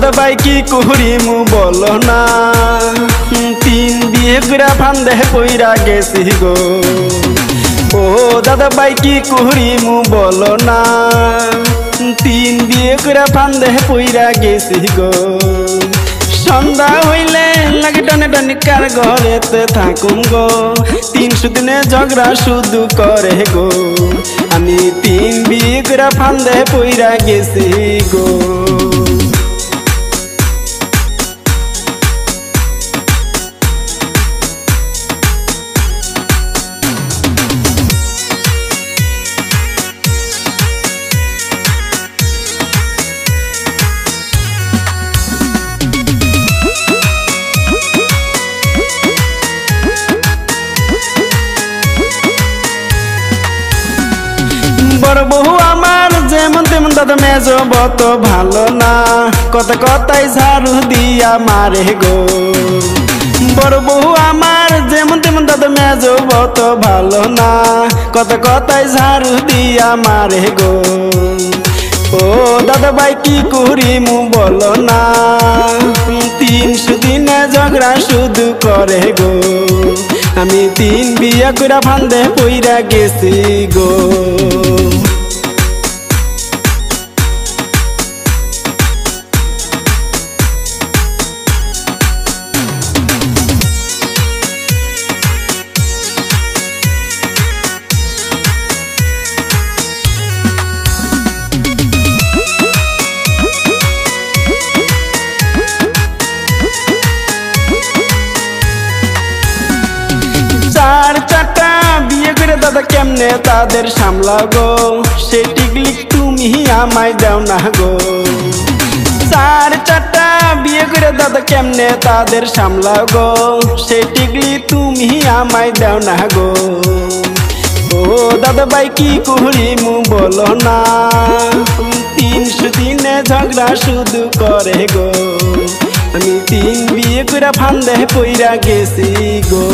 দাদা ভাই কি করিমু বলো না, 3 বিয়ে করে ফান্দে পইরা গেছি গো। ও দাদা ভাই কি করিমু বলো না, 3 বিয়ে করে ফান্দে পইরা গেছি গো। সন্ধ্যা হইলে লাগে টানে টানে কার ঘরেতে থাকুম গো, 300 দিনে ঝগড়া শুধু করে গো। আমি 3 বিয়ে করে ফান্দে পইরা গেছি গো। বড় বহু আমার যেমন তেমন দাদা মেজো বত ভালো না, কথা কথাই ঝাড়ু দিয়া মারে গো। বড় বহু আমার যেমন তেমন দাদা মেজো বত ভালো না, কথা কথাই ঝাড়ু দিয়া মারে গো। ও দাদা ভাই কি করিমু বলো না, 300 দিনে ঝগড়া শুধু করে গো। আমি 3 বিয়ে করে ফান্দে পইরা গেছি গো। চারটা বিয়ে করে দাদা কেমনে তাদের সামলাগো, সে টিকলিক তুমি আমায় দাও না গো। 4-4টা বিয়ে করে দাদা কেমনে তাদের সামলাগো, সে টিকলি তুমি আমায় দাও না গো। ও দাদা ভাই কি করিমু বলো না, 300 দিনে ঝগড়া শুধু করে গো। আমি 3 বিয়ে করে ফান্দে পইরা গেছি গো।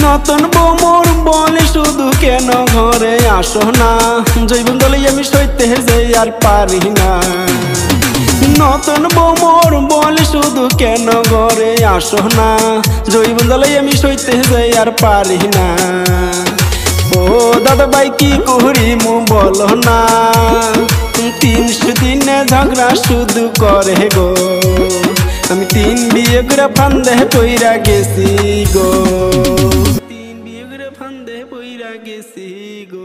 নতুন বৌমর বলে শুধু কেন ঘরে আসো না, জৈবন দলে আমি সইতে যাই আর পারি না। নতুন বৌমর বলে শুধু কেন ঘরে আসো না, জৈবন দলে আমি সইতে যাই আর পারি না। ও দাদা ভাই কি করিমু বলো না, 300 দিনে ঝগড়া শুধু করে গো। আমি 3 বিয়ে করে ফান্দে পইরা গেছি গো। 3 বিয়ে করে ফান্দে পইরা গেছি গো।